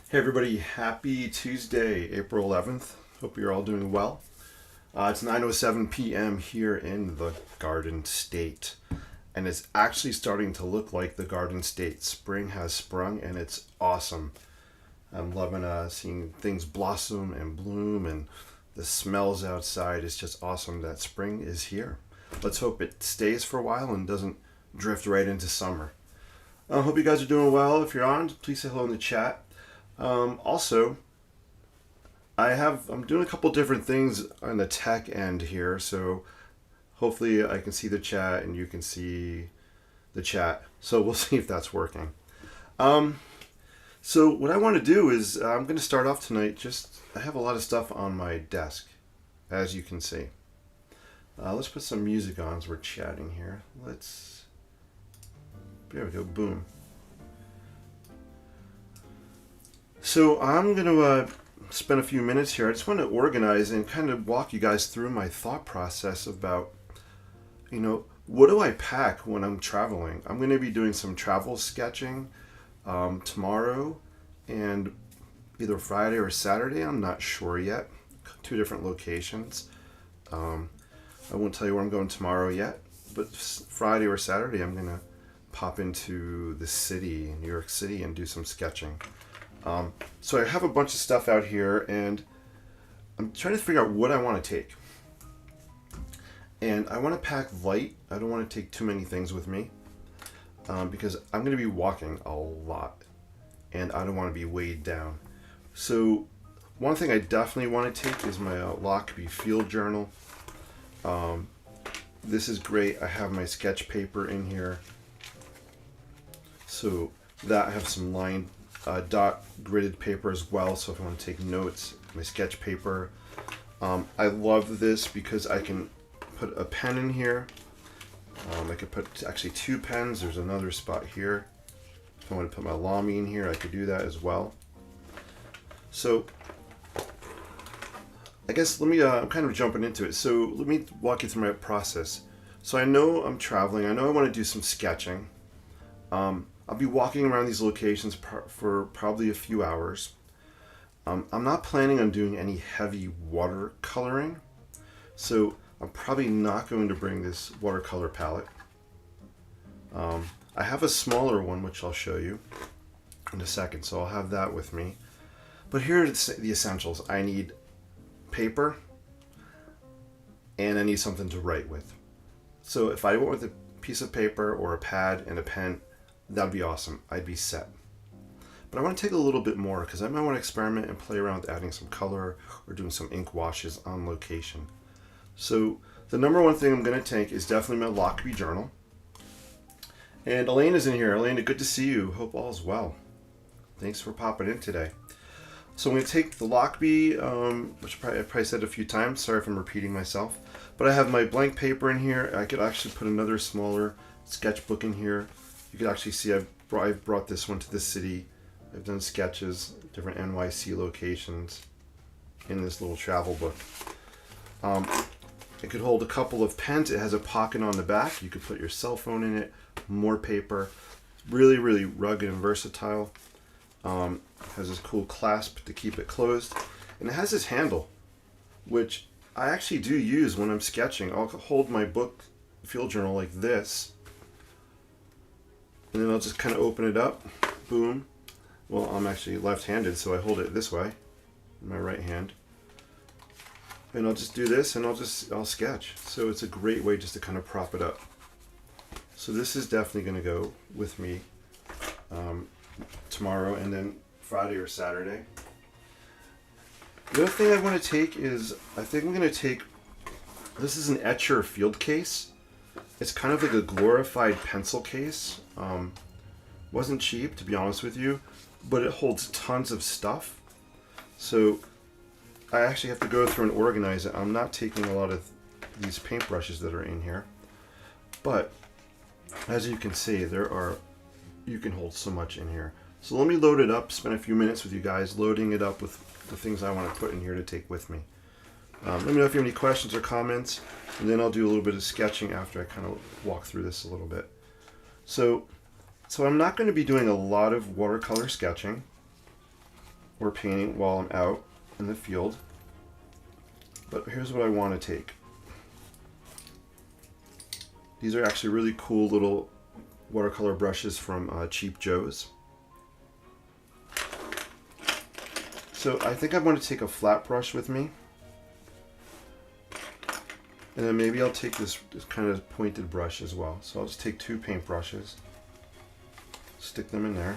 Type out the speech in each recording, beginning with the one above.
Hey everybody, happy Tuesday, April 11th. Hope you're all doing well. It's 9:07 p.m. here in the Garden State, and it's actually starting to look like the Garden State. Spring has sprung, and it's awesome. I'm loving seeing things blossom and bloom, and the smells outside. It's just awesome that spring is here. Let's hope it stays for a while and doesn't drift right into summer. I hope you guys are doing well. If you're on, please say hello in the chat. Also, I'm doing a couple different things on the tech end here, so hopefully I can see the chat and you can see the chat. So we'll see if that's working. So what I want to do is I'm going to start off tonight. I have a lot of stuff on my desk, as you can see. Let's put some music on as we're chatting here. There we go. Boom. So I'm going to spend a few minutes here. I just want to organize and kind of walk you guys through my thought process about, what do I pack when I'm traveling? I'm going to be doing some travel sketching tomorrow and either Friday or Saturday. I'm not sure yet. 2 different locations. I won't tell you where I'm going tomorrow yet, but Friday or Saturday I'm going to pop into the city, New York City, and do some sketching. So I have a bunch of stuff out here, and I'm trying to figure out what I want to take. And I want to pack light. I don't want to take too many things with me because I'm going to be walking a lot, and I don't want to be weighed down. So one thing I definitely want to take is my Lockbee field journal. This is great. I have my sketch paper in here. So that I have some lined dot gridded paper as well, so if I want to take notes, my sketch paper. I love this because I can put a pen in here. I could put actually 2 pens. There's another spot here. If I want to put my Lamy in here, I could do that as well. So I guess I'm kind of jumping into it. So let me walk you through my process. So I know I'm traveling. I know I want to do some sketching. I'll be walking around these locations for probably a few hours. I'm not planning on doing any heavy watercoloring, so I'm probably not going to bring this watercolor palette. I have a smaller one, which I'll show you in a second, so I'll have that with me. But here are the essentials. I need paper, and I need something to write with. So if I went with a piece of paper or a pad and a pen, that'd be awesome. I'd be set. But I want to take a little bit more because I might want to experiment and play around with adding some color or doing some ink washes on location. So the number one thing I'm going to take is definitely my Lockbee journal. And Elaine is in here. Elaine, good to see you. Hope all's well. Thanks for popping in today. So I'm going to take the Lockbee, which I've probably said a few times. Sorry if I'm repeating myself. But I have my blank paper in here. I could actually put another smaller sketchbook in here. You can actually see I've brought this one to the city. I've done sketches, different NYC locations in this little travel book. It could hold a couple of pens. It has a pocket on the back. You could put your cell phone in it, more paper. Really, really rugged and versatile. Has this cool clasp to keep it closed. And it has this handle, which I actually do use when I'm sketching. I'll hold my book, field journal like this. And then I'll just kind of open it up, boom. Well, I'm actually left-handed, so I hold it this way, in my right hand. And I'll just do this, and I'll sketch. So it's a great way just to kind of prop it up. So this is definitely going to go with me tomorrow, and then Friday or Saturday. The other thing I want to take is, I think I'm going to take, this is an Etcher field case. It's kind of like a glorified pencil case. Wasn't cheap, to be honest with you, but it holds tons of stuff. So I actually have to go through and organize it. I'm not taking a lot of these paintbrushes that are in here, but as you can see, you can hold so much in here. So let me load it up, spend a few minutes with you guys loading it up with the things I want to put in here to take with me. Let me know if you have any questions or comments, and then I'll do a little bit of sketching after I kind of walk through this a little bit. So I'm not going to be doing a lot of watercolor sketching. or painting while I'm out in the field. But here's what I want to take. These are actually really cool little watercolor brushes from Cheap Joe's. So I think I want to take a flat brush with me. And then maybe I'll take this kind of pointed brush as well. So I'll just take 2 paint brushes, stick them in there.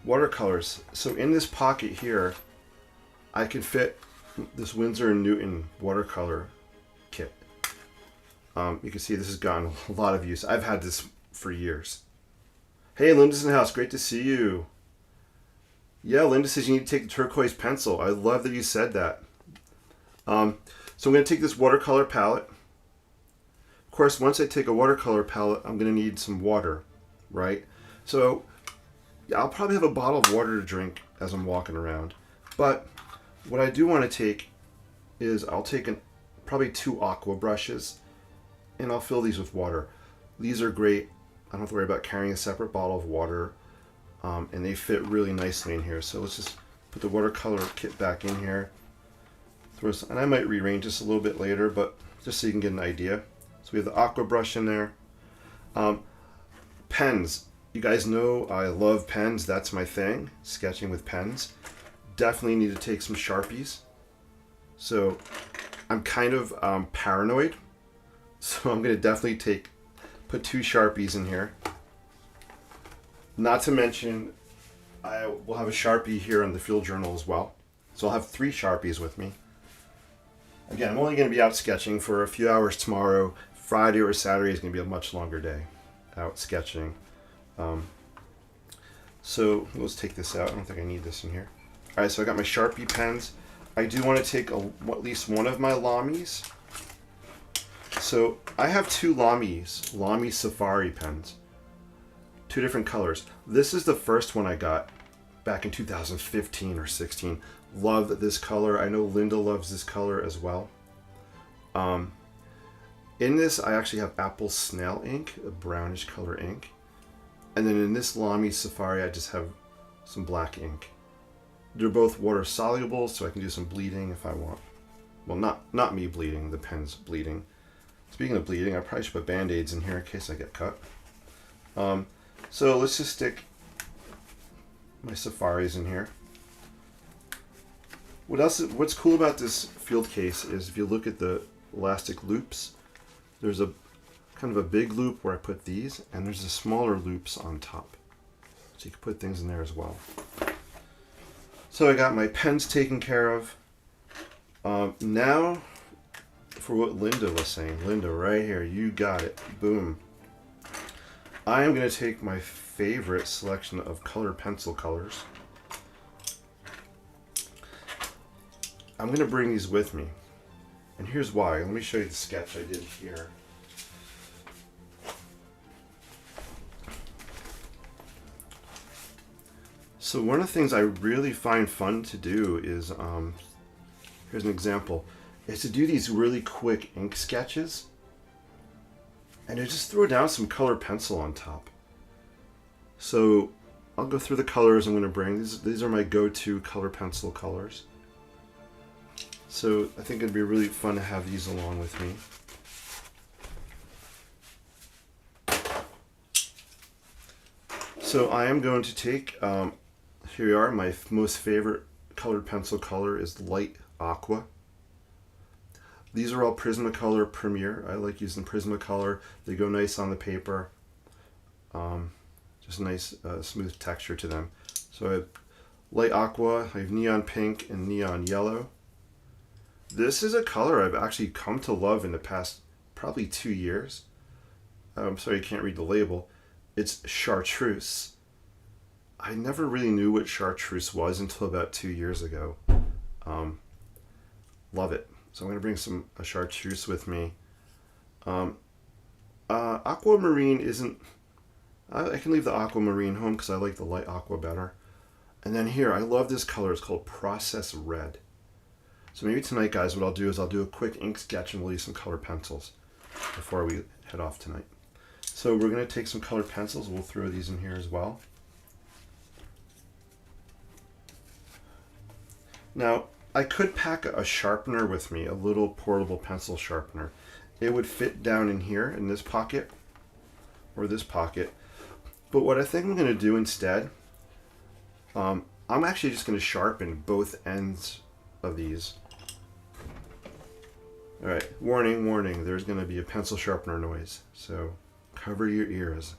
Watercolors. So in this pocket here, I can fit this Winsor & Newton watercolor kit. You can see this has gotten a lot of use. I've had this for years. Hey, Linda's in the house. Great to see you. Yeah, Linda says you need to take the turquoise pencil. I love that you said that. So I'm going to take this watercolor palette. Of course, once I take a watercolor palette, I'm going to need some water, right? So I'll probably have a bottle of water to drink as I'm walking around. But what I do want to take is I'll take probably 2 aqua brushes, and I'll fill these with water. These are great. I don't have to worry about carrying a separate bottle of water, and they fit really nicely in here. So let's just put the watercolor kit back in here. And I might rearrange this a little bit later, but just so you can get an idea. So we have the aqua brush in there. Pens. You guys know I love pens. That's my thing, sketching with pens. Definitely need to take some Sharpies. So I'm kind of paranoid. So I'm going to definitely put 2 Sharpies in here. Not to mention, I will have a Sharpie here in the field journal as well. So I'll have 3 Sharpies with me. Again, I'm only going to be out sketching for a few hours tomorrow. Friday or Saturday is going to be a much longer day out sketching. So let's take this out. I don't think I need this in here. All right, so I got my Sharpie pens. I do want to take at least one of my Lamy. So I have 2 Lamy Safari pens. 2 different colors. This is the first one I got back in 2015 or 16. Love this color. I know Linda loves this color as well. In this, I actually have apple snail ink, a brownish color ink. And then in this Lamy Safari, I just have some black ink. They're both water soluble, so I can do some bleeding if I want. Well, not me bleeding, the pen's bleeding. Speaking of bleeding, I probably should put Band-Aids in here in case I get cut. So let's just stick my Safaris in here. What's cool about this field case is if you look at the elastic loops, there's a kind of a big loop where I put these, and there's the smaller loops on top. So you can put things in there as well. So I got my pens taken care of. Now for what Linda was saying. Linda, right here, you got it. Boom. I am going to take my favorite selection of colored pencil colors. I'm going to bring these with me. And here's why. Let me show you the sketch I did here. So one of the things I really find fun to do is, here's an example, is to do these really quick ink sketches. And I just throw down some colored pencil on top. So I'll go through the colors I'm going to bring. These are my go-to color pencil colors. So I think it'd be really fun to have these along with me. So I am going to take, here we are, my most favorite colored pencil color is light aqua. These are all Prismacolor Premier. I like using Prismacolor. They go nice on the paper. Just a nice smooth texture to them. So I have light aqua, I have neon pink and neon yellow. This is a color I've actually come to love in the past probably 2 years. I'm sorry, you can't read the label. It's chartreuse. I never really knew what chartreuse was until about 2 years ago. Love it. So I'm going to bring a chartreuse with me. Aquamarine isn't... I can leave the aquamarine home because I like the light aqua better. And then here, I love this color. It's called Process Red. So maybe tonight, guys, what I'll do is I'll do a quick ink sketch and we'll use some colored pencils before we head off tonight. So we're going to take some colored pencils. We'll throw these in here as well. Now, I could pack a sharpener with me, a little portable pencil sharpener. It would fit down in here in this pocket or this pocket. But what I think I'm going to do instead, I'm actually just going to sharpen both ends of these. All right, warning, warning, there's going to be a pencil sharpener noise, so cover your ears.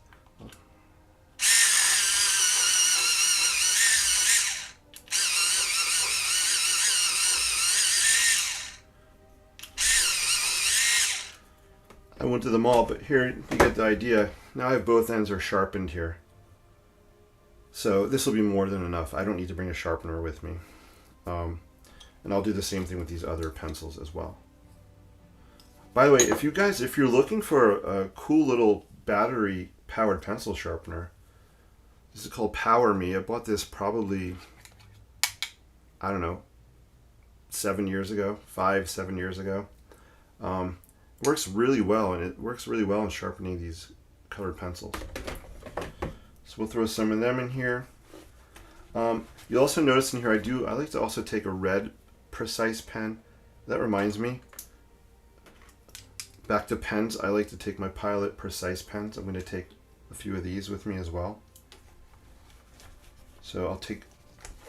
I went to the mall, but here you get the idea. Now I have both ends are sharpened here. So this will be more than enough. I don't need to bring a sharpener with me. And I'll do the same thing with these other pencils as well. By the way, if you're looking for a cool little battery powered pencil sharpener, this is called Power Me. I bought this probably, I don't know, 7 years ago, 5-7 years ago. It works really well, and it works really well in sharpening these colored pencils. So we'll throw some of them in here. You'll also notice in here I like to also take a red precise pen. That reminds me, back to pens, I like to take my Pilot precise pens. I'm going to take a few of these with me as well. So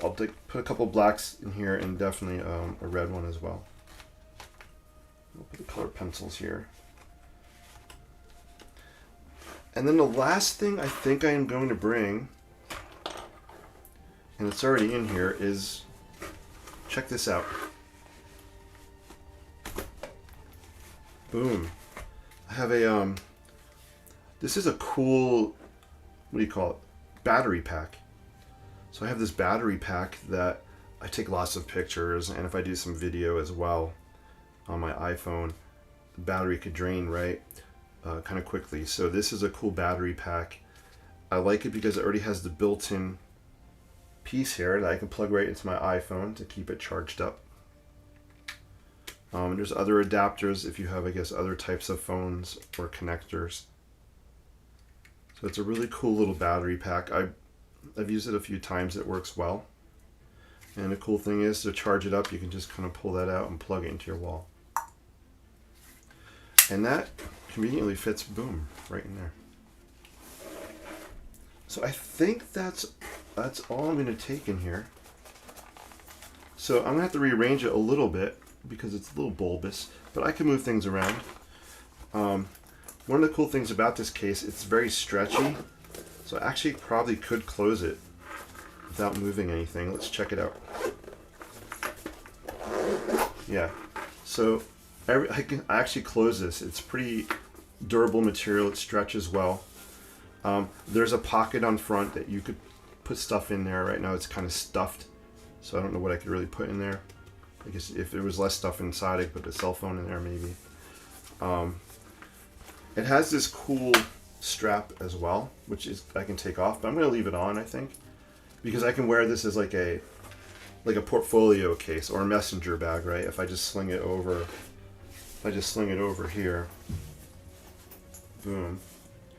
I'll put a couple blacks in here and definitely a red one as well. I'll put the colored pencils here. And then the last thing I think I am going to bring, and it's already in here, is, check this out. Boom. I have a, this is a cool, what do you call it? Battery pack. So I have this battery pack that I take lots of pictures, and if I do some video as well on my iPhone, the battery could drain kind of quickly. So this is a cool battery pack. I like it because it already has the built-in piece here that I can plug right into my iPhone to keep it charged up. There's other adapters if you have, I guess, other types of phones or connectors. So it's a really cool little battery pack. I've used it a few times. It works well. And the cool thing is, to charge it up, you can just kind of pull that out and plug it into your wall. And that conveniently fits, boom, right in there. So I think that's all I'm going to take in here. So I'm going to have to rearrange it a little bit because it's a little bulbous, but I can move things around. One of the cool things about this case, it's very stretchy, so I actually probably could close it without moving anything. Let's check it out. Yeah, so I can actually close this. It's pretty durable material. It stretches well. There's a pocket on front that you could put stuff in there. Right now it's kind of stuffed, so I don't know what I could really put in there. I guess if there was less stuff inside, I could put a cell phone in there maybe. It has this cool strap as well, which is I can take off, but I'm going to leave it on, I think, because I can wear this as like a portfolio case or a messenger bag, right? If I just sling it over, here, boom.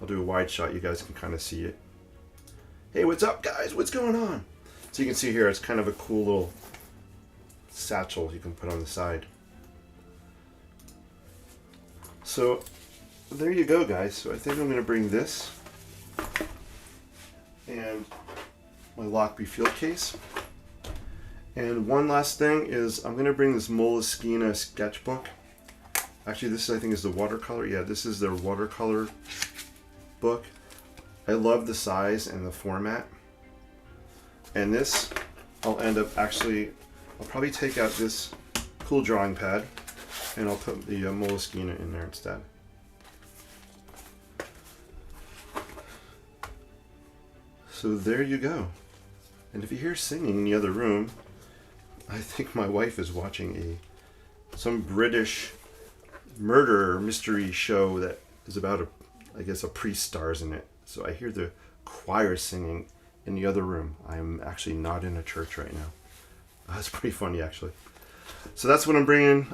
I'll do a wide shot. You guys can kind of see it. Hey, what's up, guys? What's going on? So you can see here, it's kind of a cool little satchel you can put on the side. So there you go, guys. So I think I'm going to bring this and my Lockby field case. And one last thing is I'm going to bring this Moleskine sketchbook. Actually, this I think is the watercolor. Yeah, this is their watercolor book. I love the size and the format. And this, I'll probably take out this cool drawing pad and I'll put the Moleskine in there instead. So there you go. And if you hear singing in the other room, I think my wife is watching some British murder mystery show that is about I guess a priest stars in it. So I hear the choir singing in the other room. I'm actually not in a church right now. That's pretty funny, actually. So that's what I'm bringing.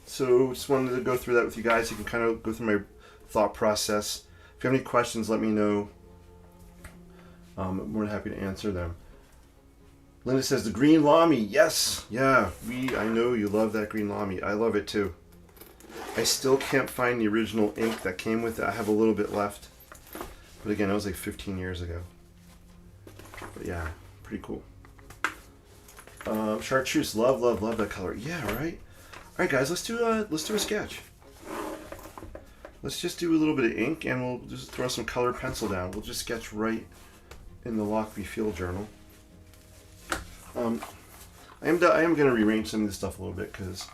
So just wanted to go through that with you guys. You can kind of go through my thought process. If you have any questions, let me know. I'm more than happy to answer them. Linda says the green lamy. Yes, yeah, I know you love that green lamy. I love it too. I still can't find the original ink that came with it. I have a little bit left, but again, it was like 15 years ago. But yeah, pretty cool. Chartreuse, love that color. Yeah, right. All right, guys, let's do a sketch. Let's just do a little bit of ink, and we'll just throw some colored pencil down. We'll just sketch right in the Lockby Field Journal. I am going to rearrange some of this stuff a little bit, because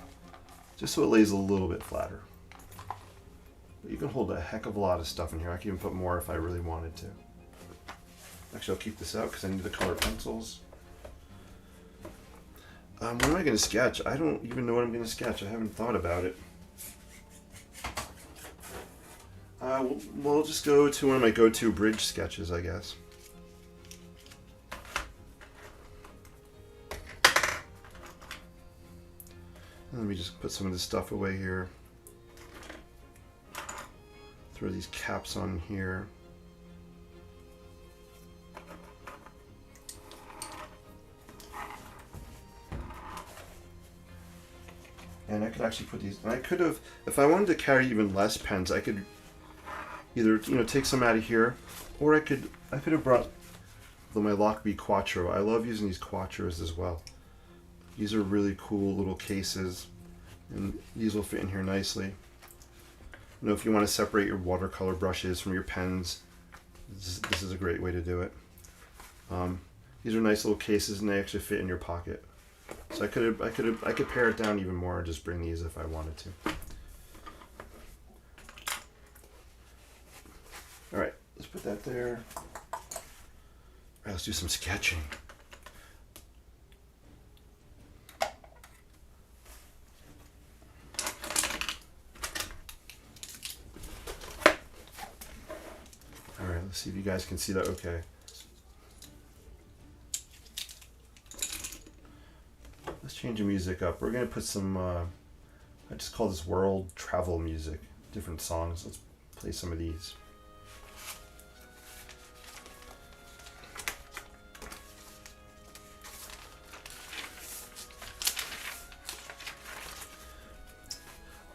just so it lays a little bit flatter. But you can hold a heck of a lot of stuff in here. I can even put more if I really wanted to. Actually, I'll keep this out because I need the colored pencils. What am I going to sketch? I don't even know what I'm going to sketch. I haven't thought about it. We'll just go to one of my go-to bridge sketches, I guess. Let me just put some of this stuff away here. Throw these caps on here. And I could actually put these, and I could have, if I wanted to carry even less pens, I could either, take some out of here, or I could have brought my Lockby Quattro. I love using these Quattros as well. These are really cool little cases, and these will fit in here nicely. If you want to separate your watercolor brushes from your pens, this is a great way to do it. These are nice little cases, and they actually fit in your pocket. So I could pare it down even more and just bring these if I wanted to. All right, let's put that there. All right, let's do some sketching. All right, let's see if you guys can see that okay. Let's change the music up. We're gonna put some, I just call this world travel music, different songs. Let's play some of these.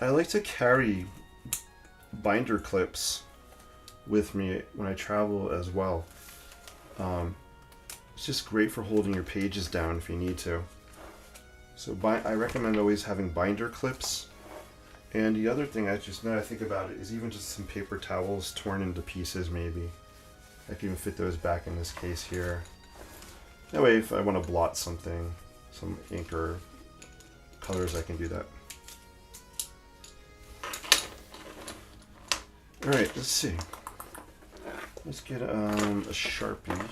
I like to carry binder clips with me when I travel as well. It's just great for holding your pages down if you need to. So I recommend always having binder clips. And the other thing, now that I think about it, is even just some paper towels torn into pieces maybe. I can even fit those back in this case here. That way if I want to blot something, some ink or colors, I can do that. Alright, let's see. Let's get a Sharpie.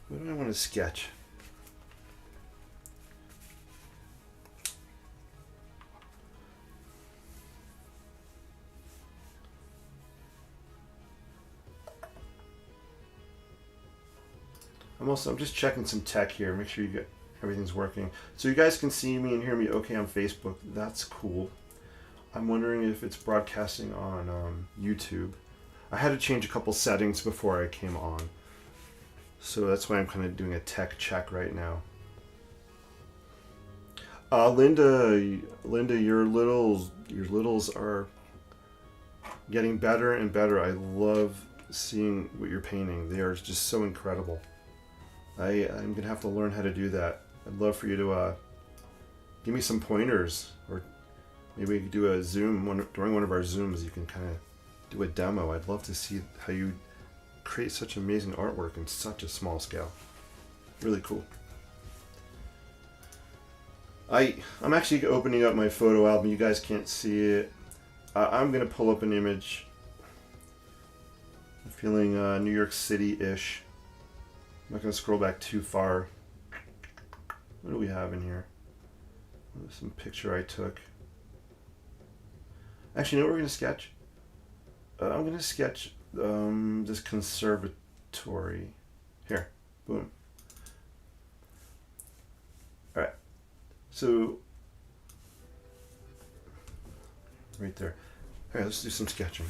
What do I want to sketch? I'm just checking some tech here, make sure everything's working. So you guys can see me and hear me okay on Facebook. That's cool. I'm wondering if it's broadcasting on YouTube. I had to change a couple settings before I came on. So that's why I'm kind of doing a tech check right now. Linda, your littles are getting better and better. I love seeing what you're painting. They are just so incredible. I'm gonna have to learn how to do that. I'd love for you to give me some pointers, or maybe we could do a Zoom during one of our Zooms. You can kind of do a demo. I'd love to see how you create such amazing artwork in such a small scale. Really cool. I'm actually opening up my photo album. You guys can't see it. I'm gonna pull up an image. I'm feeling New York City-ish. I'm not gonna scroll back too far. What do we have in here? Some picture I took. Actually, you know what we're gonna sketch? I'm gonna sketch this conservatory. Here, boom. All right. So, right there. All right, let's do some sketching.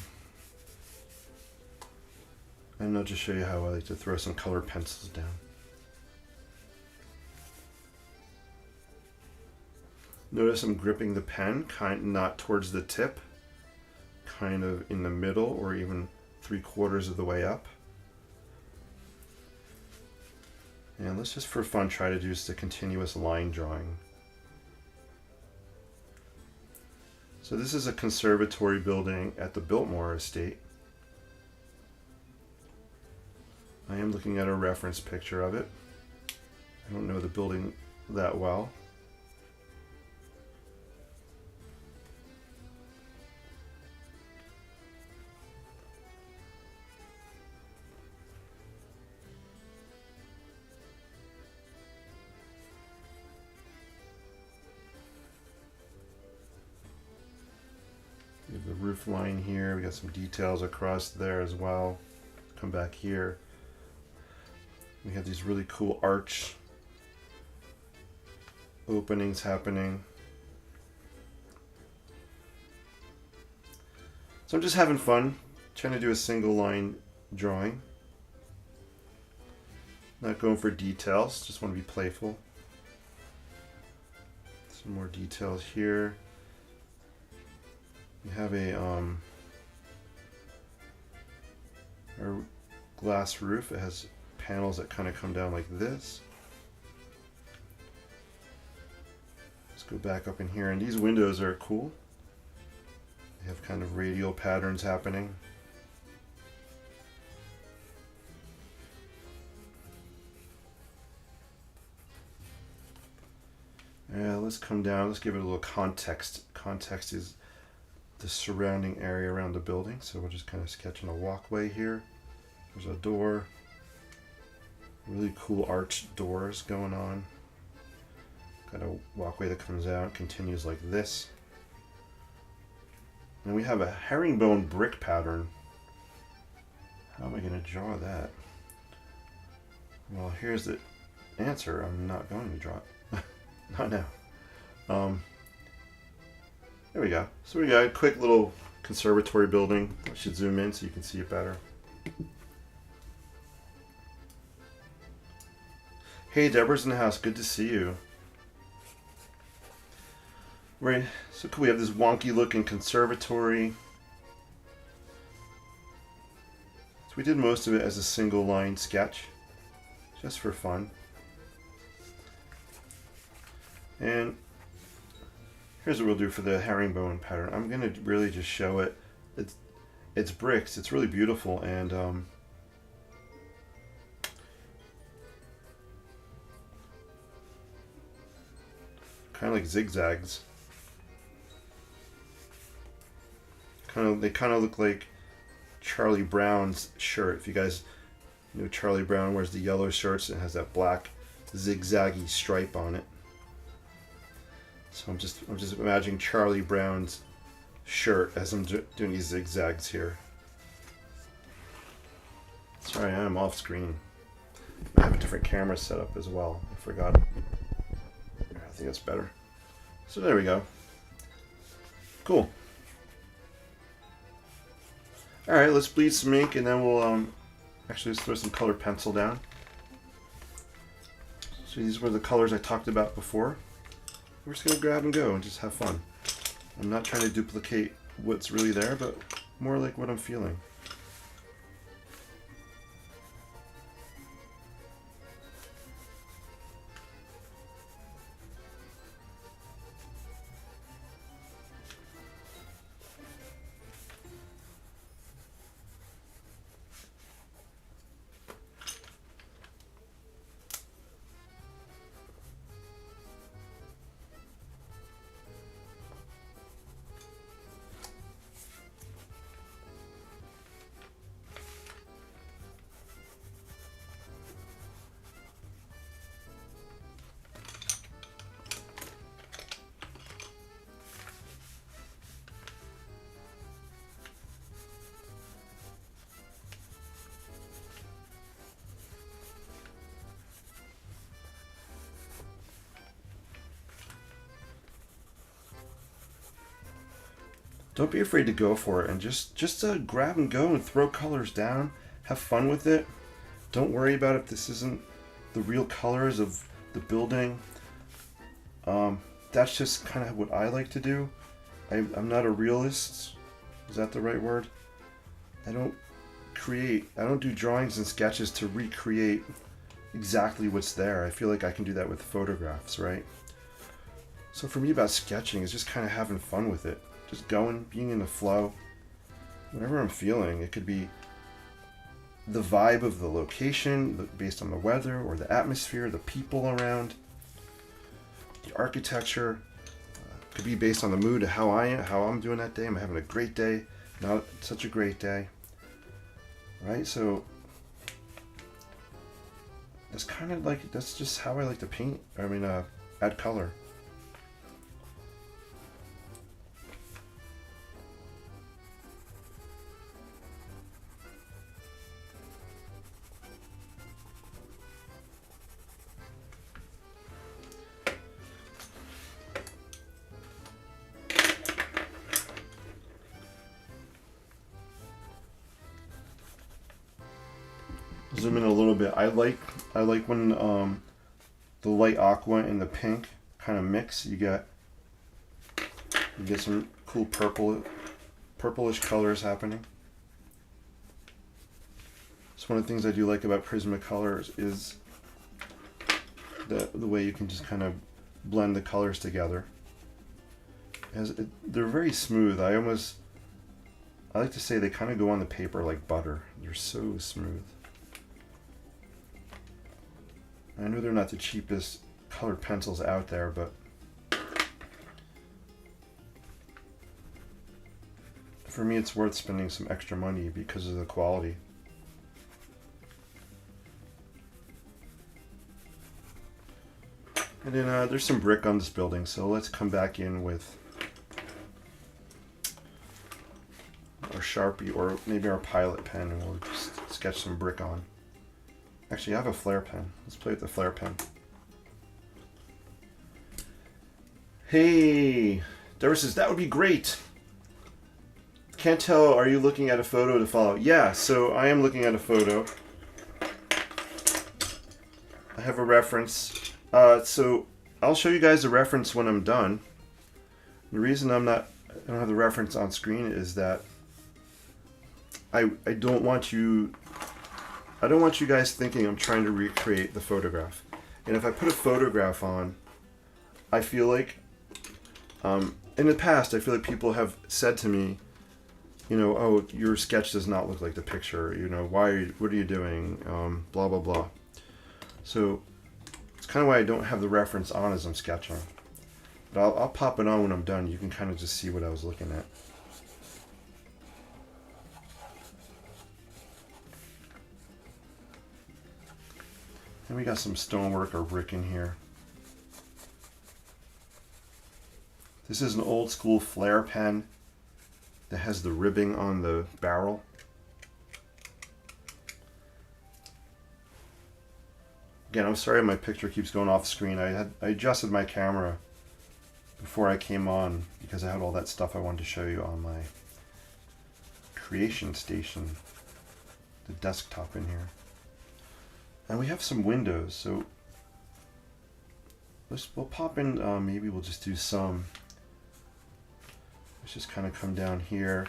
And I'll just show you how I like to throw some colored pencils down. Notice I'm gripping the pen not towards the tip, kind of in the middle or even 3/4 of the way up. And let's just for fun try to do just a continuous line drawing. So this is a conservatory building at the Biltmore Estate. I am looking at a reference picture of it. I don't know the building that well. We have the roof line here. We got some details across there as well. Come back here. We have these really cool arch openings happening. So I'm just having fun, trying to do a single line drawing. Not going for details, just want to be playful. Some more details here. We have a glass roof. It has panels that kind of come down like this. Let's go back up in here, and these windows are cool. They have kind of radial patterns happening. Let's come down. Let's give it a little context. Context is the surrounding area around the building. So we're just kind of sketching a walkway here. There's a door. Really cool arched doors going on. Got a walkway that comes out, continues like this. And we have a herringbone brick pattern. How am I going to draw that? Well, here's the answer. I'm not going to draw it. Not now. There we go. So we got a quick little conservatory building. I should zoom in so you can see it better. Hey, Deborah's in the house. Good to see you. Right. So cool. We have this wonky looking conservatory. So we did most of it as a single line sketch, just for fun. And here's what we'll do for the herringbone pattern. I'm going to really just show it. It's bricks. It's really beautiful, and kind of like zigzags. They kind of look like Charlie Brown's shirt. If you guys know, Charlie Brown wears the yellow shirts and has that black zigzaggy stripe on it. So I'm just imagining Charlie Brown's shirt as I'm doing these zigzags here. Sorry, I'm off screen. I have a different camera set up as well. I forgot. I think that's better. So there we go. Cool. All right, let's bleed some ink, and then we'll actually let's throw some colored pencil down. So these were the colors I talked about before. We're just gonna grab and go and just have fun. I'm not trying to duplicate what's really there, but more like what I'm feeling. Don't be afraid to go for it, and just grab and go and throw colors down. Have fun with it. Don't worry about if this isn't the real colors of the building. That's just kind of what I like to do. I'm not a realist. Is that the right word? I don't do drawings and sketches to recreate exactly what's there. I feel like I can do that with photographs, right? So for me about sketching is just kind of having fun with it. Just going, being in the flow. Whatever I'm feeling. It could be the vibe of the location based on the weather or the atmosphere, the people around, the architecture. Could be based on the mood of how I'm doing that day. Am I having a great day? Not such a great day. Right? So that's just how I like to paint. Add color. Zoom in a little bit. I like when the light aqua and the pink kind of mix. You get some cool purplish colors happening. So one of the things I do like about Prismacolor is the way you can just kind of blend the colors together. They're very smooth. I like to say they kind of go on the paper like butter. They're so smooth. I know they're not the cheapest colored pencils out there, but for me it's worth spending some extra money because of the quality. And then there's some brick on this building, so let's come back in with our Sharpie or maybe our Pilot pen and we'll just sketch some brick on. Actually, I have a flare pen. Let's play with the flare pen. Hey, Deborah says, that would be great. Can't tell, are you looking at a photo to follow? Yeah, so I am looking at a photo. I have a reference. So I'll show you guys the reference when I'm done. The reason I don't have the reference on screen is that I don't want you guys thinking I'm trying to recreate the photograph. And if I put a photograph on, I feel like, in the past, I feel like people have said to me, oh, your sketch does not look like the picture. What are you doing? Blah, blah, blah. So it's kind of why I don't have the reference on as I'm sketching. But I'll pop it on when I'm done. You can kind of just see what I was looking at. And we got some stonework or brick in here. This is an old school flare pen that has the ribbing on the barrel. Again, I'm sorry my picture keeps going off the screen. I adjusted my camera before I came on because I had all that stuff I wanted to show you on my creation station, the desktop in here. And we have some windows, so we'll pop in, maybe we'll just do some. Let's just kind of come down here.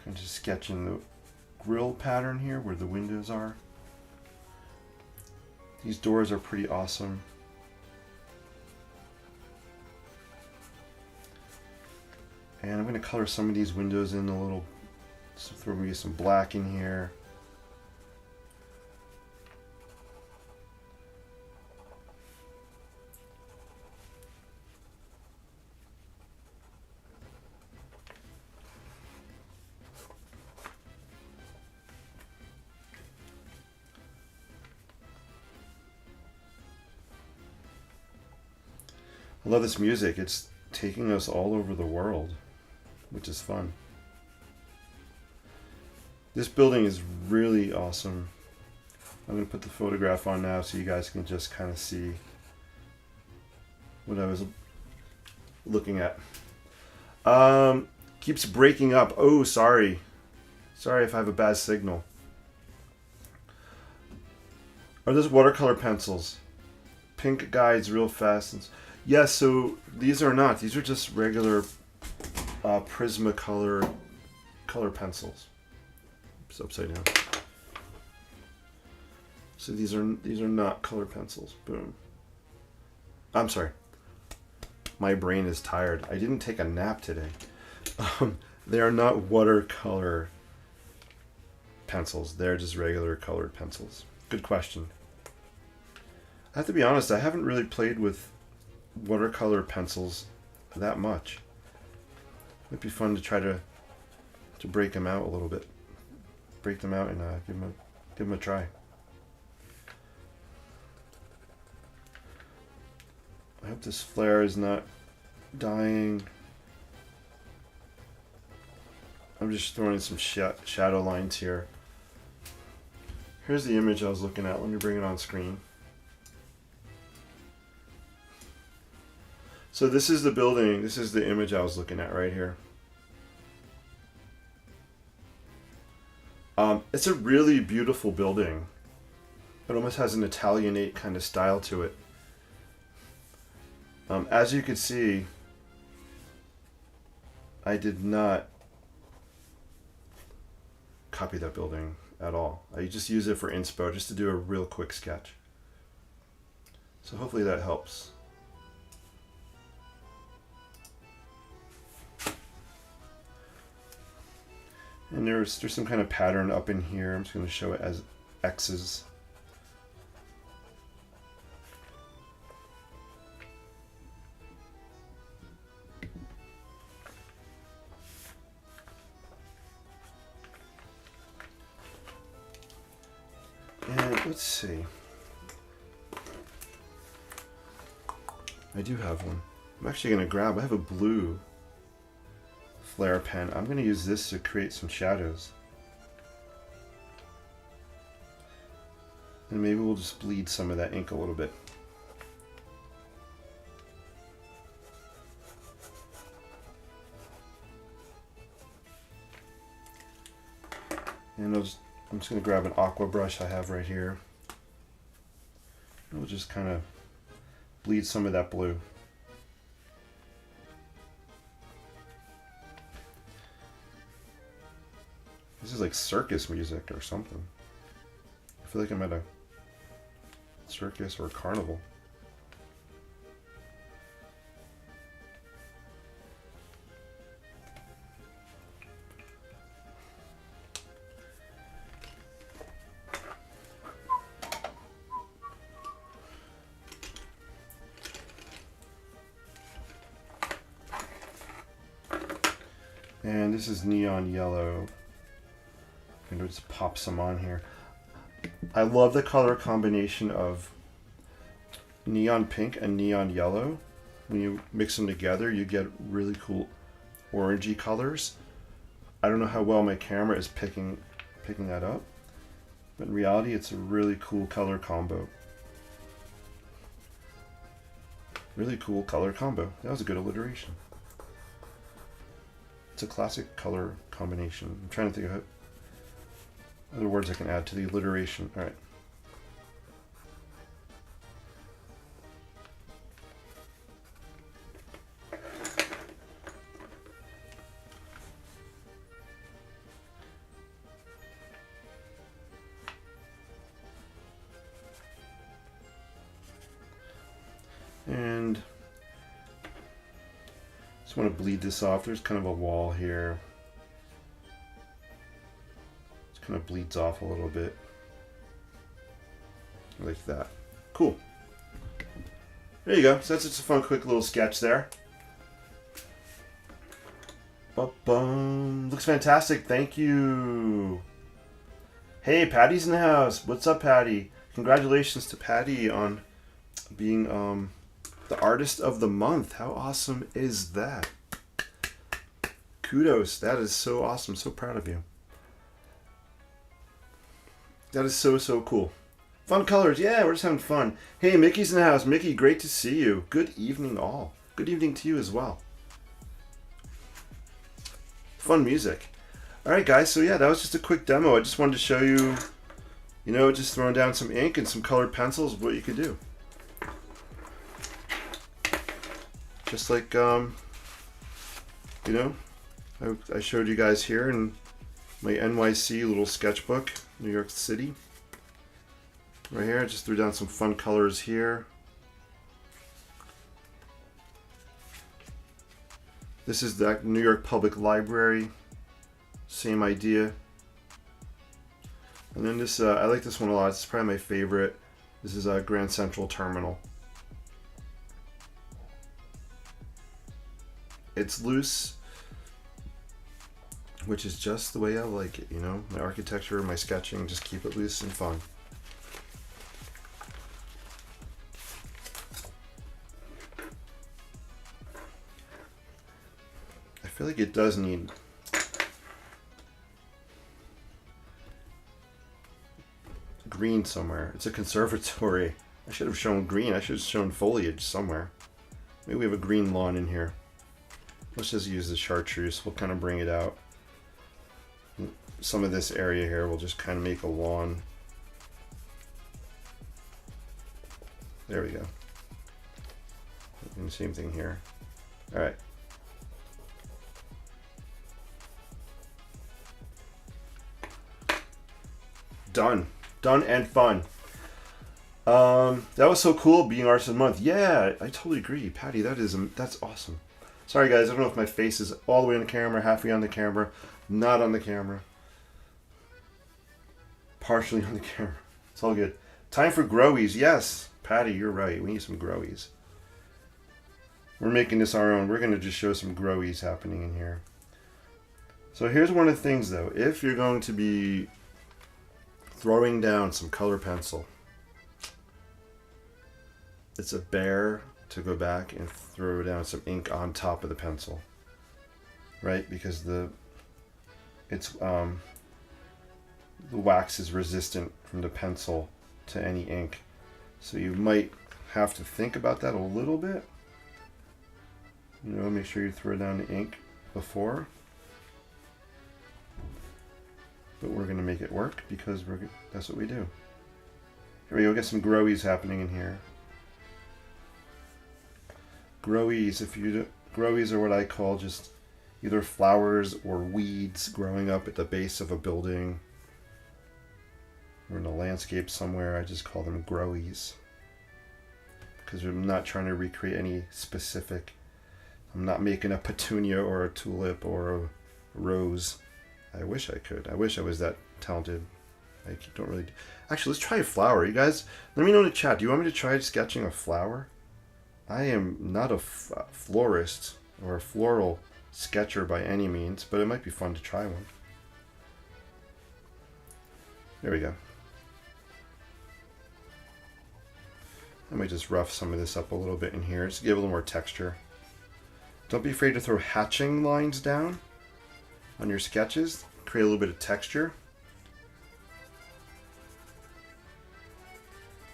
Kind of just sketching the grill pattern here where the windows are. These doors are pretty awesome. And I'm going to color some of these windows in a little, so throw maybe some black in here. I love this music. It's taking us all over the world, which is fun. This building is really awesome. I'm going to put the photograph on now so you guys can just kind of see what I was looking at. Keeps breaking up. Oh, sorry. Sorry if I have a bad signal. Are those watercolor pencils? Pink guides real fast. Yes, so these are not. These are just regular Prismacolor color pencils. It's upside down. So these are not color pencils. Boom. I'm sorry. My brain is tired. I didn't take a nap today. They are not watercolor pencils. They're just regular colored pencils. Good question. I have to be honest, I haven't really played with watercolor pencils that much. It'd be fun to try to break them out a little bit. Break them out and give them a try. I hope this flare is not dying. I'm just throwing in some shadow lines here. Here's the image I was looking at. Let me bring it on screen. So this is the building. This is the image I was looking at right here. It's a really beautiful building. It almost has an Italianate kind of style to it. As you can see, I did not copy that building at all. I just use it for inspo, just to do a real quick sketch. So hopefully that helps. And there's some kind of pattern up in here. I'm just going to show it as X's. And let's see. I do have one. I'm actually going to grab, I have a blue flare pen. I'm going to use this to create some shadows. And maybe we'll just bleed some of that ink a little bit. And I'm just going to grab an aqua brush I have right here. And we'll just kind of bleed some of that blue. This is like circus music or something. I feel like I'm at a circus or a carnival. And this is neon yellow. I'm going to just pop some on here. I love the color combination of neon pink and neon yellow. When you mix them together, you get really cool orangey colors. I don't know how well my camera is picking that up, but in reality, it's a really cool color combo. Really cool color combo. That was a good alliteration. It's a classic color combination. I'm trying to think of other words I can add to the alliteration. All right. And just want to bleed this off. There's kind of a wall here. Kind of bleeds off a little bit like that. Cool. There you go. So that's just a fun quick little sketch there. Ba-bum. Looks fantastic. Thank you. Hey, Patty's in the house. What's up, Patty? Congratulations to Patty on being the artist of the month. How awesome is that? Kudos. That is so awesome. So proud of you. That is so cool. Fun colors. Yeah, we're just having fun. Hey, Mickey's in the house. Mickey, great to see you. Good evening, all. Good evening to you as well. Fun music. All right, guys. So yeah, that was just a quick demo. I just wanted to show you, you know, just throwing down some ink and some colored pencils, what you could do. Just like, you know, I showed you guys here in my NYC little sketchbook, New York City. Right here, I just threw down some fun colors here. This is the New York Public Library. Same idea. And then this, I like this one a lot. It's probably my favorite. This is Grand Central Terminal. It's loose, which is just the way I like it, you know? My architecture, my sketching, just keep it loose and fun. I feel like it does need green somewhere. It's a conservatory. I should have shown green. I should have shown foliage somewhere. Maybe we have a green lawn in here. Let's just use the chartreuse. We'll kind of bring it out. Some of this area here will just kind of make a lawn. There we go. And the same thing here. All right. Done. Done and fun. That was so cool being Artist of the Month. Yeah, I totally agree, Patty. That's awesome. Sorry guys, I don't know if my face is all the way on the camera, halfway on the camera, not on the camera, partially on the camera. It's all good. Time for growies. Yes, Patty, you're right. We need some growies. We're making this our own. We're going to just show some growies happening in here. So here's one of the things though. If you're going to be throwing down some color pencil, it's a bear to go back and throw down some ink on top of the pencil, right? Because the wax is resistant from the pencil to any ink, so you might have to think about that a little bit. You know, make sure you throw down the ink before, but we're gonna make it work because that's what we do. Here we go. Get some growies happening in here. Growies, growies are what I call just either flowers or weeds growing up at the base of a building or in a landscape somewhere. I just call them growies because I'm not trying to recreate any specific. I'm not making a petunia or a tulip or a rose. I wish I could. I wish I was that talented. I don't really. Actually, let's try a flower. You guys, let me know in the chat. Do you want me to try sketching a flower? I am not a florist or a floral sketcher by any means, but it might be fun to try one. There we go. I might just rough some of this up a little bit in here just to give a little more texture. Don't be afraid to throw hatching lines down on your sketches. Create a little bit of texture.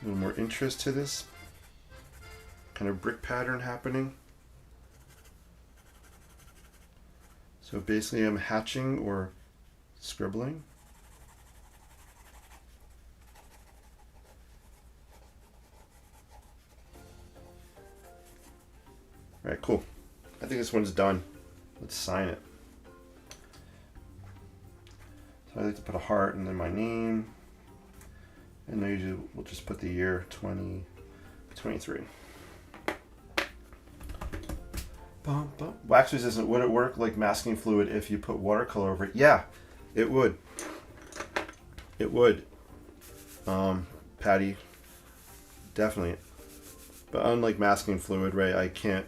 A little more interest to this kind of brick pattern happening. So basically I'm hatching or scribbling. All right, cool. I think this one's done. Let's sign it. So I like to put a heart and then my name. And then usually we'll just put the year 2023. Wax resistant, would it work like masking fluid if you put watercolor over it? Yeah, it would. It would. Patty, definitely. But unlike masking fluid, right, I can't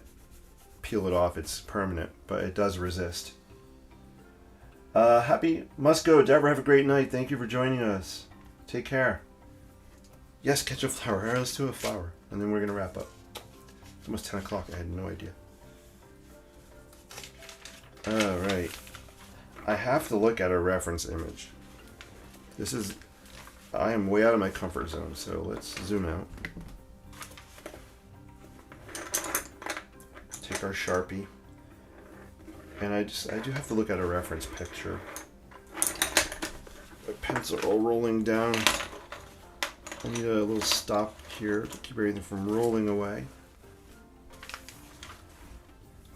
peel it off. It's permanent, but it does resist. Happy must go. Deborah, have a great night. Thank you for joining us. Take care. Yes, catch a flower. All right, let's do a flower, and then we're going to wrap up. It's almost 10 o'clock. I had no idea. All right. I have to look at a reference image. I am way out of my comfort zone, so let's zoom out. Take our Sharpie. And I do have to look at a reference picture. pens are all rolling down. I need a little stop here to keep everything from rolling away.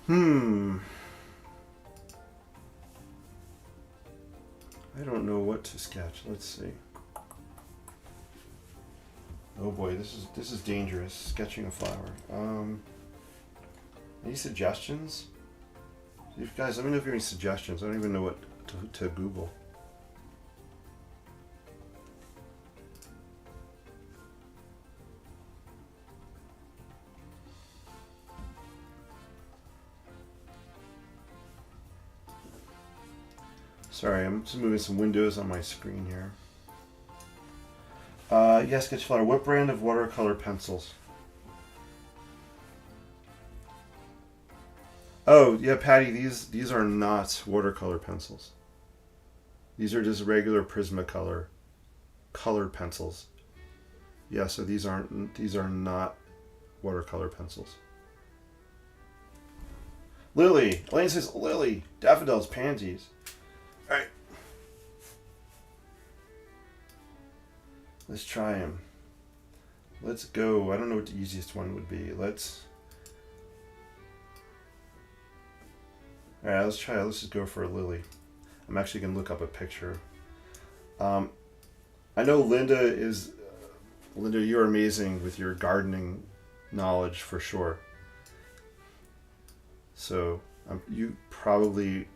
I don't know what to sketch. Let's see. Oh boy, this is dangerous. Sketching a flower. Any suggestions? You guys, let me know if you have any suggestions. I don't even know what to Google. Sorry, I'm just moving some windows on my screen here. Yes, sketch flower. What brand of watercolor pencils? Oh, yeah, Patty, these are not watercolor pencils. These are just regular Prismacolor colored pencils. Yeah, so these are not watercolor pencils. Lily. Elaine says lily, daffodils, pansies. All right. Let's try them. Let's go. I don't know what the easiest one would be. Let's try. Let's just go for a lily. I'm actually going to look up a picture. I know Linda, you're amazing with your gardening knowledge for sure. So you probably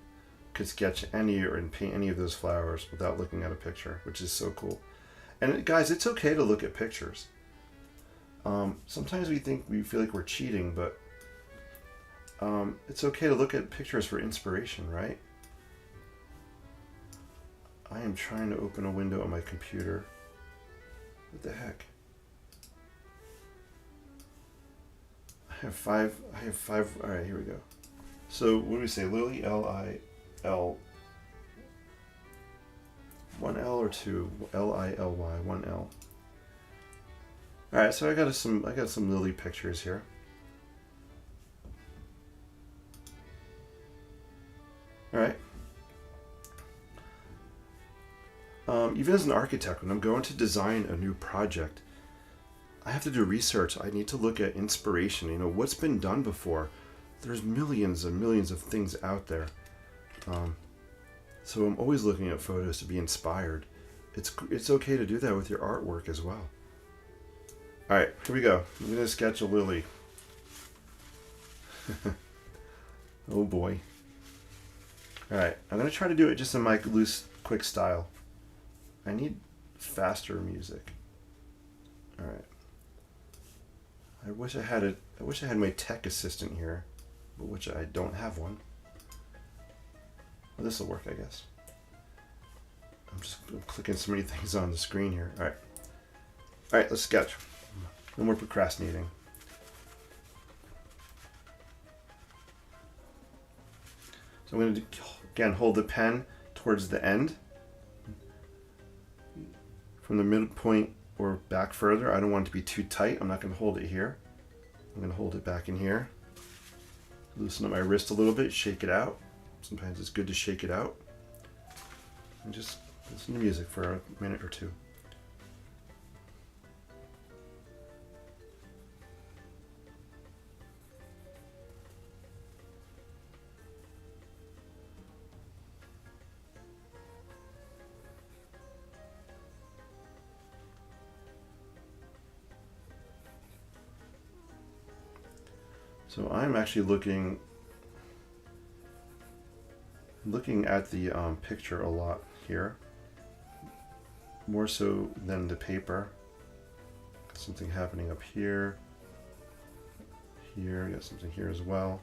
could sketch any and paint any of those flowers without looking at a picture, which is so cool. And guys, it's okay to look at pictures. Sometimes we feel like we're cheating, but it's okay to look at pictures for inspiration, right? I am trying to open a window on my computer. What the heck? I have five. All right, here we go. So what do we say? Lily, L-I-L. 1 L or 2? L-I-L-Y, 1 L. All right, so I got some lily pictures here. All right. Even as an architect, when I'm going to design a new project, I have to do research. I need to look at inspiration. You know, what's been done before. There's millions and millions of things out there. So I'm always looking at photos to be inspired. It's okay to do that with your artwork as well. All right, here we go. I'm going to sketch a lily. Oh boy. All right, I'm going to try to do it just in my loose, quick style. I need faster music. All right. I wish I had my tech assistant here, but which I don't have one. Well, this will work, I guess. I'm clicking so many things on the screen here. All right, let's sketch. No more procrastinating. So I'm going to, again, hold the pen towards the end. From the midpoint or back further. I don't want it to be too tight. I'm not going to hold it here. I'm going to hold it back in here. Loosen up my wrist a little bit, shake it out. Sometimes it's good to shake it out. And just listen to music for a minute or two. So I'm actually looking at the picture a lot here, more so than the paper. Got something happening up here. Got something here as well.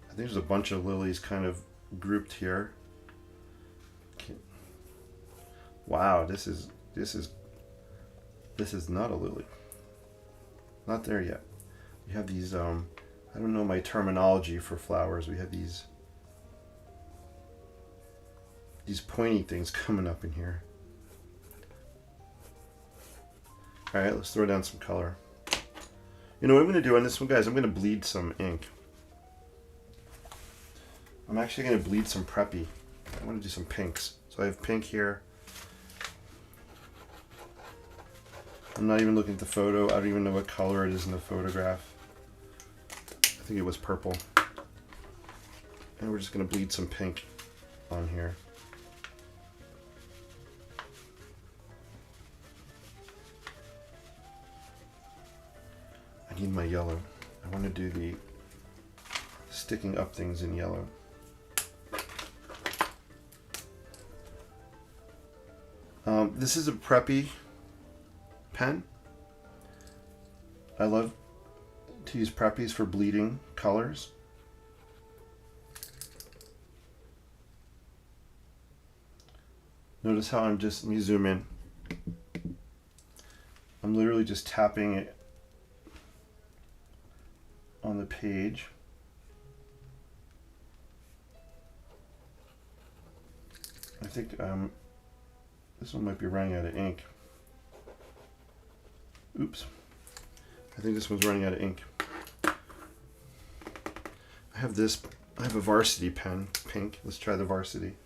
I think there's a bunch of lilies kind of grouped here. Wow, this is not a lily. Not there yet. We have these I don't know my terminology for flowers. We have these pointy things coming up in here. All right, let's throw down some color. You know what I'm going to do on this one, guys? I'm going to bleed some ink. I'm actually going to bleed some Preppy. I want to do some pinks. So I have pink here. I'm not even looking at the photo. I don't even know what color it is in the photograph. I think it was purple. And we're just going to bleed some pink on here. I need my yellow. I want to do the sticking up things in yellow. This is a preppy pen. I love to use preppies for bleeding colors. Notice how let me zoom in. I'm literally just tapping it on the page. I think this one might be running out of ink. Oops. I think this one's running out of ink. I have a Varsity pen, pink. Let's try the Varsity.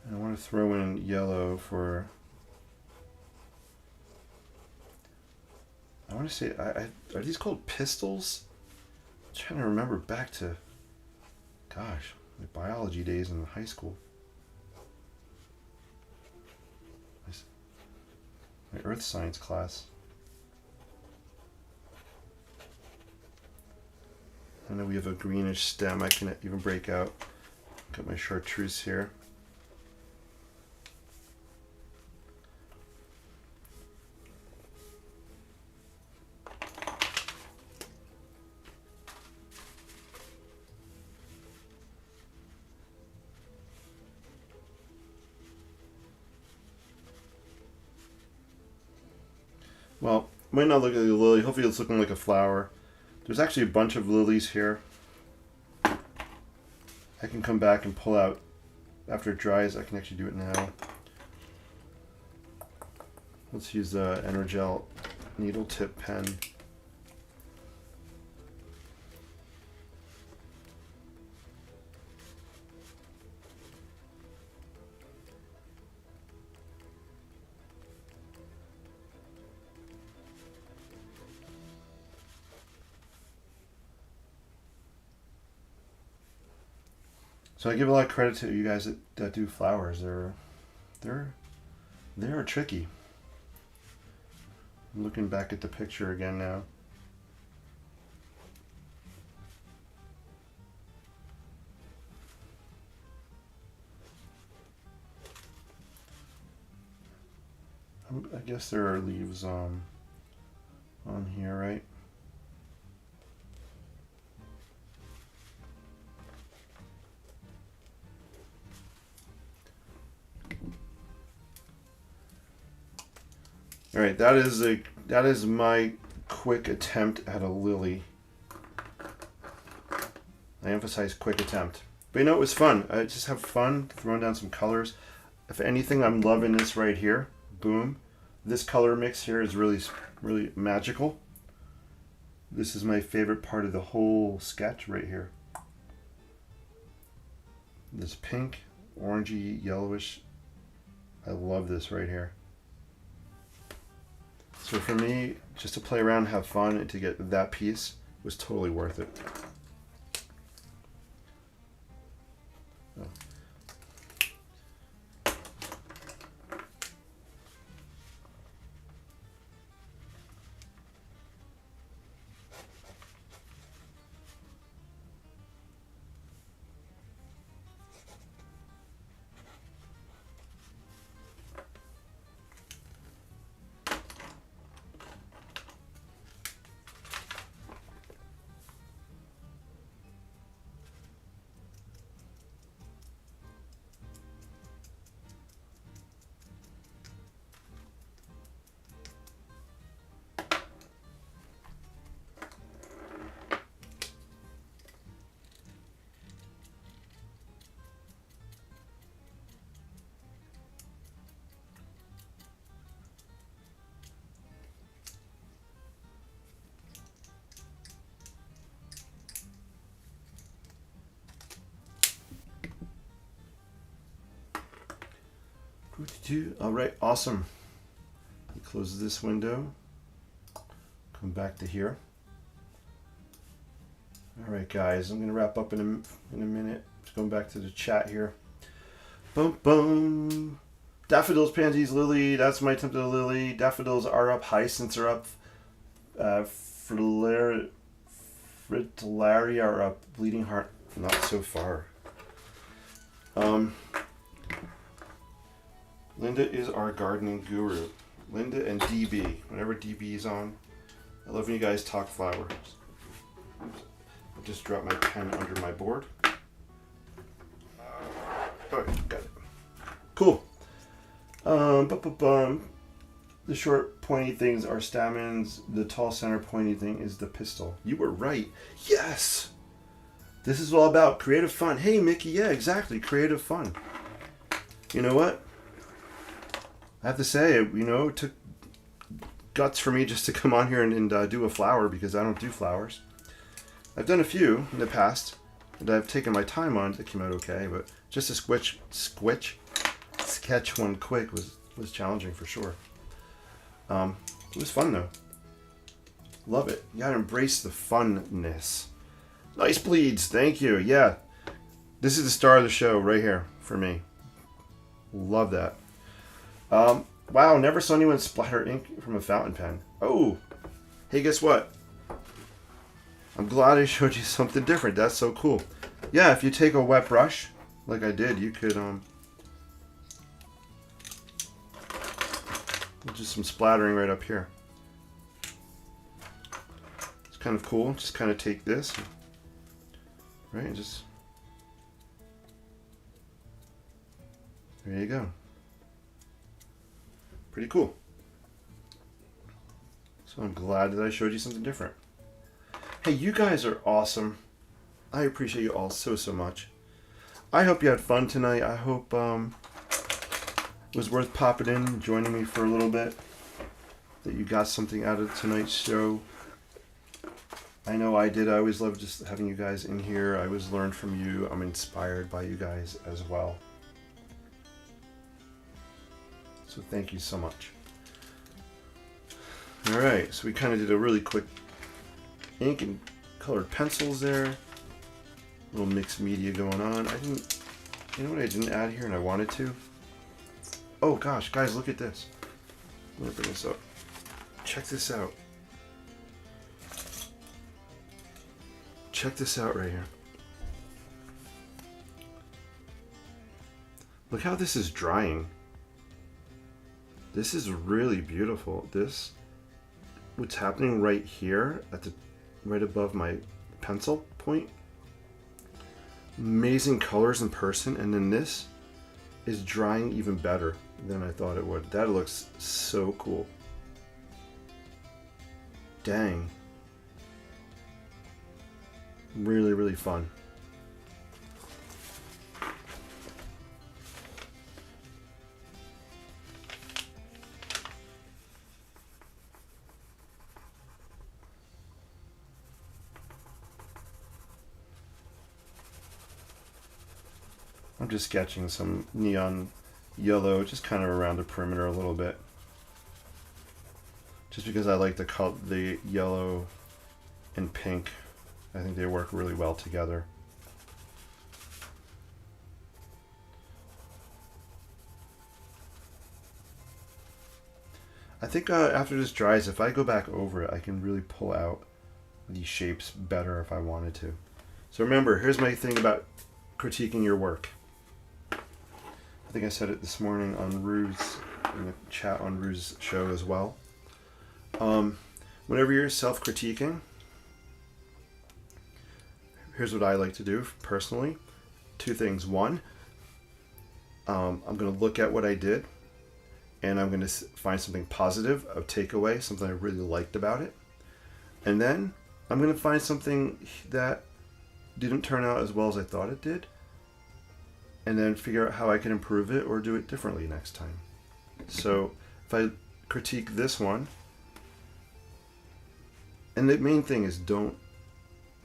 And I want to throw in yellow for, I want to say, are these called pistils? I'm trying to remember back to, gosh, my biology days in high school. My earth science class. I know we have a greenish stem I can even break out. Got my chartreuse here. Well, might not look like a lily. Hopefully it's looking like a flower. There's actually a bunch of lilies here. I can come back and pull out after it dries. I can actually do it now. Let's use the Energel needle tip pen. So I give a lot of credit to you guys that do flowers. They're tricky. I'm looking back at the picture again now. I guess there are leaves on here, right? All right, that is my quick attempt at a lily. I emphasize quick attempt. But you know, it was fun. I just have fun throwing down some colors. If anything, I'm loving this right here. Boom. This color mix here is really, really magical. This is my favorite part of the whole sketch right here. This pink, orangey, yellowish. I love this right here. So for me, just to play around, have fun, and to get that piece was totally worth it. Oh. All right, awesome. Close this window. Come back to here. All right, guys, I'm gonna wrap up in a minute. Just going back to the chat here. Boom, boom. Daffodils, pansies, lily. That's my attempt at a lily. Daffodils are up. Hyacinths are up. Fritillaria are up. Bleeding heart, not so far. Linda is our gardening guru. Linda and DB. Whenever DB is on, I love when you guys talk flowers. Oops. I just dropped my pen under my board. Alright, got it. Cool. The short pointy things are stamens. The tall center pointy thing is the pistil. You were right. Yes! This is all about creative fun. Hey, Mickey, yeah, exactly. Creative fun. You know what? I have to say, it took guts for me just to come on here and do a flower, because I don't do flowers. I've done a few in the past that I've taken my time on that came out okay, but just to sketch one quick was challenging for sure. It was fun though. Love it. You gotta embrace the funness. Nice bleeds, thank you. Yeah, this is the star of the show right here for me. Love that. Wow, never saw anyone splatter ink from a fountain pen. Oh, hey, guess what? I'm glad I showed you something different. That's so cool. Yeah, if you take a wet brush, like I did, you could, just some splattering right up here. It's kind of cool. Just kind of take this, right, and just, there you go. Pretty cool. So I'm glad that I showed you something different. Hey, you guys are awesome. I appreciate you all so much. I hope you had fun tonight. I hope it was worth popping in, joining me for a little bit. That you got something out of tonight's show. I know I did. I always love just having you guys in here. I always learn from you. I'm inspired by you guys as well. So thank you so much. All right, so we kind of did a really quick ink and colored pencils there. A little mixed media going on. You know what I didn't add here and I wanted to? Oh gosh, guys, look at this. Let me bring this up. Check this out. Check this out right here. Look how this is drying. This is really beautiful. What's happening right here right above my pencil point. Amazing colors in person, and then this is drying even better than I thought it would. That looks so cool. Dang. Really, really fun. I'm just sketching some neon yellow, just kind of around the perimeter a little bit. Just because I like the yellow and pink. I think they work really well together. I think after this dries, if I go back over it, I can really pull out these shapes better if I wanted to. So remember, here's my thing about critiquing your work. I think I said it this morning on Rue's, in the chat on Rue's show as well. Whenever you're self-critiquing, here's what I like to do personally. Two things. One, I'm going to look at what I did, and I'm going to find something positive, a takeaway, something I really liked about it. And then I'm going to find something that didn't turn out as well as I thought it did, and then figure out how I can improve it or do it differently next time. So if I critique this one, and the main thing is,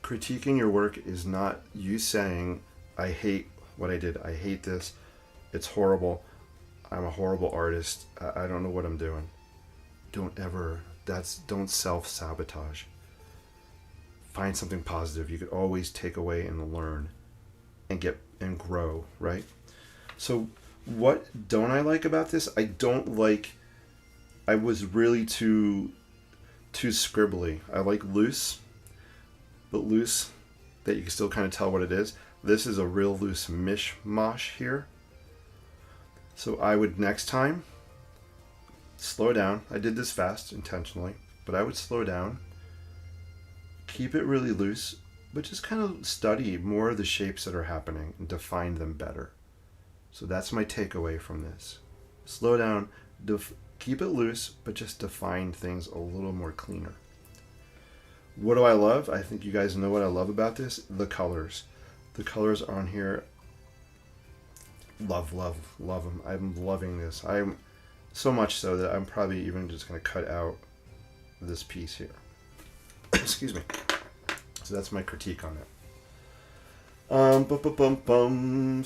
critiquing your work is not you saying, I hate what I did, I hate this, it's horrible. I'm a horrible artist. I don't know what I'm doing. Don't self-sabotage. Find something positive. You could always take away and learn and get and grow, right? So what don't I like about this? I was really too scribbly. I like loose, but loose that you can still kind of tell what it is. This is a real loose mishmash here. So I would next time slow down. I did this fast intentionally, but I would slow down, keep it really loose, but just kind of study more of the shapes that are happening and define them better. So that's my takeaway from this. Slow down, keep it loose, but just define things a little more cleaner. What do I love? I think you guys know what I love about this. The colors. The colors on here, love them. I'm loving this. I'm so much so that I'm probably even just going to cut out this piece here. Excuse me. So that's my critique on it.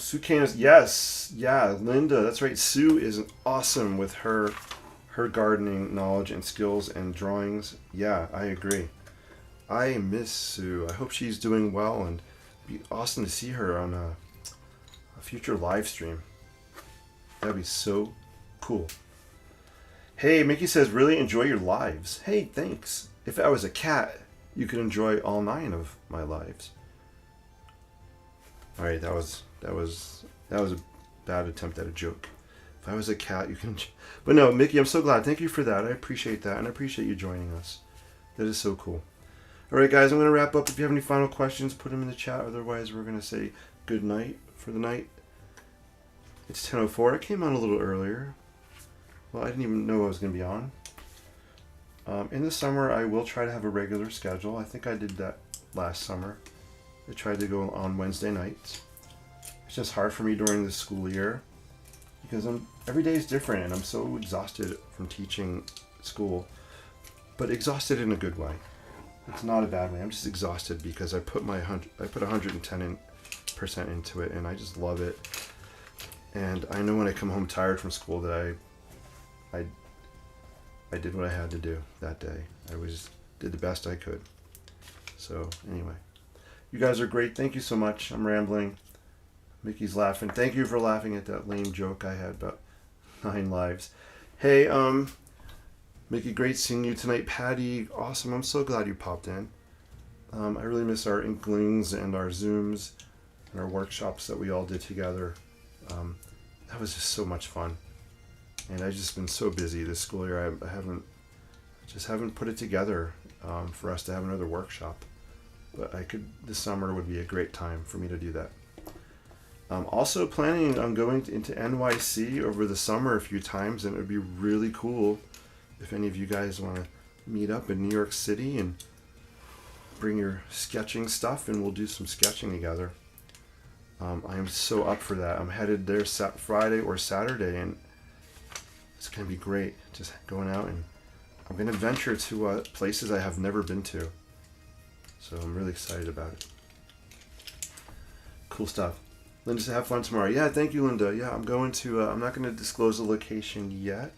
Sue Canis, yes, yeah, Linda, that's right. Sue is awesome with her gardening knowledge and skills and drawings. Yeah, I agree. I miss Sue. I hope she's doing well, and it'd be awesome to see her on a future live stream. That'd be so cool. Hey, Mickey says, really enjoy your lives. Hey, thanks. If I was a cat, you could enjoy all 9 of my lives. All right, that was a bad attempt at a joke. If I was a cat, you can. But no, Mickey, I'm so glad. Thank you for that. I appreciate that, and I appreciate you joining us. That is so cool. All right, guys, I'm going to wrap up. If you have any final questions, put them in the chat. Otherwise, we're going to say good night for the night. It's 10:04. I came on a little earlier. Well, I didn't even know I was going to be on. In the summer, I will try to have a regular schedule. I think I did that last summer. I tried to go on Wednesday nights. It's just hard for me during the school year because every day is different, and I'm so exhausted from teaching school, but exhausted in a good way. It's not a bad way. I'm just exhausted because I put 110% into it, and I just love it. And I know when I come home tired from school that I did what I had to do that day. Did the best I could. So anyway, you guys are great. Thank you so much. I'm rambling. Mickey's laughing. Thank you for laughing at that lame joke I had about 9 lives. Hey, Mickey, great seeing you tonight. Patty, awesome. I'm so glad you popped in. I really miss our Inklings and our Zooms and our workshops that we all did together. That was just so much fun. And I've just been so busy this school year. I haven't put it together for us to have another workshop. But this summer would be a great time for me to do that. I'm also planning on going into NYC over the summer a few times, and it would be really cool if any of you guys want to meet up in New York City and bring your sketching stuff, and we'll do some sketching together. I am so up for that. I'm headed there Friday or Saturday, and it's going to be great. Just going out, and I'm going to venture to places I have never been to. So I'm really excited about it. Cool stuff. Linda said, have fun tomorrow. Yeah, thank you, Linda. Yeah, I'm going to, I'm not going to disclose the location yet,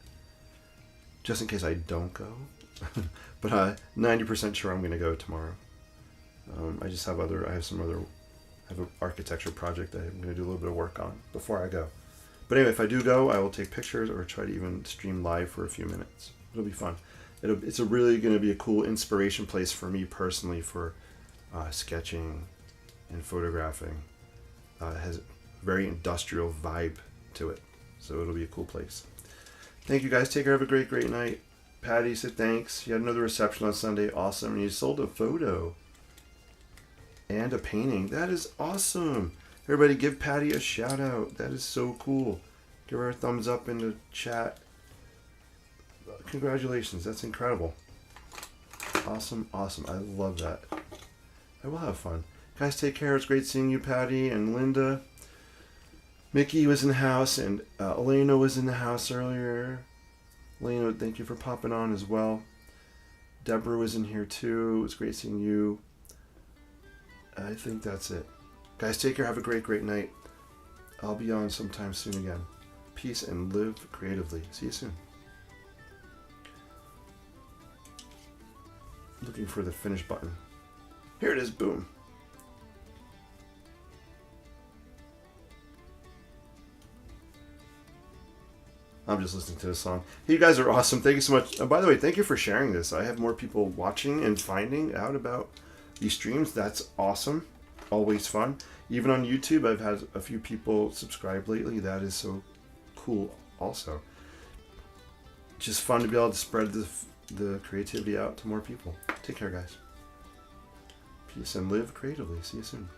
just in case I don't go. But 90% sure I'm going to go tomorrow. I have an architecture project that I'm going to do a little bit of work on before I go. But anyway, if I do go, I will take pictures or try to even stream live for a few minutes. It'll be fun. It's really going to be a cool inspiration place for me personally for sketching and photographing. It has a very industrial vibe to it. So it'll be a cool place. Thank you guys. Take care. Have a great, great night. Patty said thanks. You had another reception on Sunday. Awesome. And you sold a photo and a painting. That is awesome. Everybody give Patty a shout out. That is so cool. Give her a thumbs up in the chat. Congratulations. That's incredible. Awesome. Awesome. I love that. I will have fun. Guys, take care. It's great seeing you, Patty and Linda. Mickey was in the house, and Elena was in the house earlier. Elena, thank you for popping on as well. Deborah was in here too. It was great seeing you. I think that's it. Guys, take care. Have a great, great night. I'll be on sometime soon again. Peace. peace, and live creatively. See you soon. Looking for the finish button. Here it is. Boom. I'm just listening to this song. Hey, you guys are awesome. Thank you so much. By the way, thank you for sharing this. I have more people watching and finding out about these streams. That's awesome. Always fun. Even on YouTube, I've had a few people subscribe lately. That is so cool also. Just fun to be able to spread the creativity out to more people. Take care, guys. Peace and live creatively. See you soon.